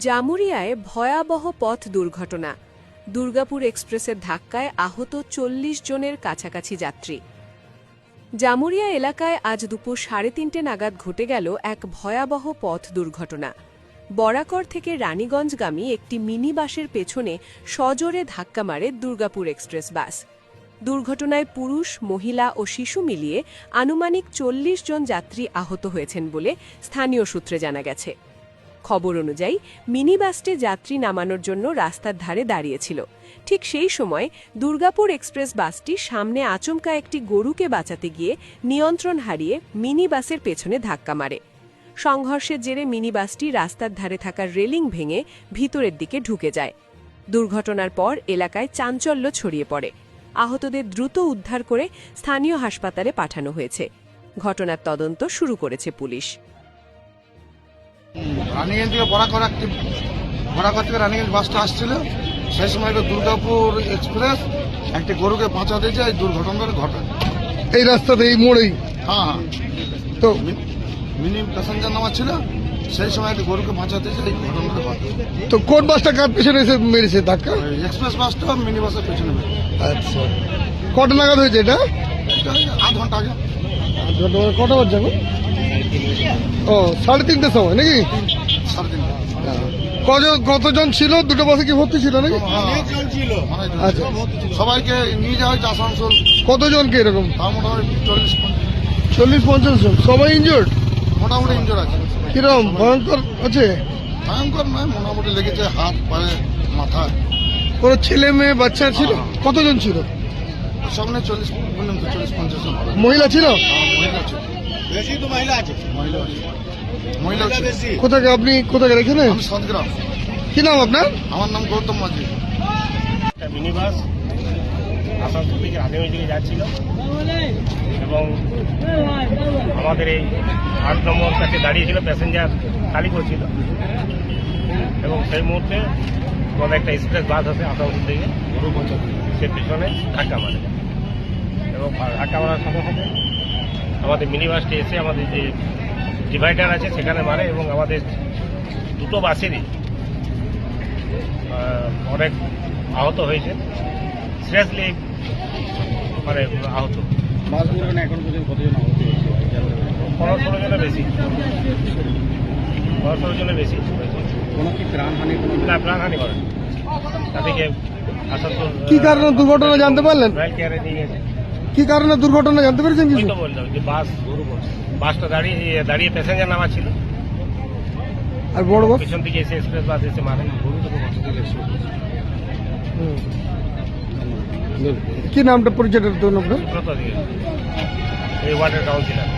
জামুরিয়ায় ভয়াবহ পথ দুর্ঘটনা। দুর্গাপুর এক্সপ্রেসের ধাক্কায় আহত ৪০ জনের কাছাকাছি যাত্রী। জামুরিয়া এলাকায় আজ দুপুর ৩:৩০ নাগাদ ঘটে গেল এক ভয়াবহ পথ দুর্ঘটনা। বরাকর থেকে রানীগঞ্জগামী একটি মিনি বাসের পেছনে সজোরে ধাক্কা মারে দুর্গাপুর এক্সপ্রেস বাস। দুর্ঘটনায় পুরুষ, মহিলা ও শিশু মিলিয়ে আনুমানিক ৪০ জন যাত্রী আহত হয়েছেন বলে স্থানীয় সূত্রে জানা গেছে। খবর অনুযায়ী মিনি বাসটি যাত্রী নামানোর জন্য রাস্তার ধারে দাঁড়িয়েছিল। ঠিক সেই সময় দুর্গাপুর এক্সপ্রেস বাসটি সামনে আচমকা একটি গরুকে বাঁচাতে গিয়ে নিয়ন্ত্রণ হারিয়ে মিনি বাসের পেছনে ধাক্কা মারে। সংঘর্ষের জেরে মিনি বাসটি রাস্তার ধারে থাকা রেলিং ভেঙে ভিতরের দিকে ঢুকে যায়। দুর্ঘটনার পর এলাকায় চাঞ্চল্য ছড়িয়ে পড়ে। আহতদের দ্রুত উদ্ধার করে স্থানীয় হাসপাতালে পাঠানো হয়েছে। ঘটনার তদন্ত শুরু করেছে পুলিশ। রানীগঞ্জ থেকে বরাকর থেকে রানীগঞ্জ বাসটা আসছিল, সেই সময় দুর্গাপুর এক্সপ্রেস একটি গরুকে বাঁচাতে যায়, এই দুর্ঘটনাটা ঘটে এই রাস্তাতে, এই মোড়েই। হ্যাঁ, তো মিনি প্যাসেঞ্জার নামা ছিল, সেই সময় একটি গরুকে বাঁচাতে যায়, এই ঘটনাটা ঘটে। তো কোন বাসটা কার পেছনে এসে মেরেছে ধাক্কা? এক্সপ্রেস বাসটা মিনি বাসের পেছনে মেরেছে। আচ্ছা, কটা নাগাদ হয়েছে এটা? আধ ঘন্টা আগে। কটা বাজছে এখন? ও, ৩:৩০টার সময় নাকি? 3:30। কতজন ছিল? দুটো বাসে কি ভর্তি ছিল নাকি? আচ্ছা, সবাইকে নিয়ে যাওয়া হয়েছে আসানসোল। কতজনকে এরকম? তার মোটামুটি ৪০-৫০ জন। সবাই ইনজোর্ড? মোটামুটি ইনজোর আছে। কিরকম ভয়ঙ্কর আছে? ভয়ঙ্কর নয়, মোটামুটি লেগেছে হাত, পায়ে, মাথায়। কোনো ছেলে মেয়ে বাচ্চা ছিল? কতজন ছিল? সামনে 40-50 জন। মহিলা ছিল? মহিলা আছে, বেশি তো মহিলা আছে। মহিলা আছে। কোথাকে আপনি কোথাকে রেখেছেন? আমি সদগ্রাম। কি নাম আপনার? আমার নাম গৌতম মাঝি। মিনি বাস আসানসোল থেকে রানীগঞ্জ দিকে যাচ্ছিল এবং আমাদের এই ৮ নম্বর কাছে দাঁড়িয়েছিল, প্যাসেঞ্জার খালি করছিল এবং সেই মুহূর্তে কোনো একটা এক্সপ্রেস বাস আছে আসানসোল থেকে গরু পৌঁছাতে, সে পেছনে ধাক্কা মারে এবং ধাক্কা মারার সাথে সাথে আমাদের মিনি বাসটি এসে আমাদের যে ডিভাইডার আছে সেখানে মারে এবং আমাদের দুটো বাসেরই অনেক আহত হয়েছে, সিরিয়াসলি মানে আহত। বাস দুর্ঘটনা এখন পর্যন্ত কতজন আহত হয়েছে? ১৫-১৬ জনের বেশি, ১৫-১৬ জনের বেশি। কোনো কি প্রাণহানি? না, প্রাণহানি করেন তাদেরকে আসানসোল কি কারণে দুর্ঘটনা জানতে পারলেন? রয়্যাল কেয়ারে নিয়ে গেছে। কি কারণে দুর্ঘটনা জানতে পেরেছেন ওই কিছু? তো বললাম যে বাসটা দাঁড়িয়ে প্যাসেঞ্জার নামা ছিল, আর বড় বাস? পিছন থেকে এসে এক্সপ্রেস বাস এসে মারে। কি নামটা পরিচয়টা দেবেন আপনার? সুব্রত দিকে, এই ওয়ার্ডের কাউন্সিলর।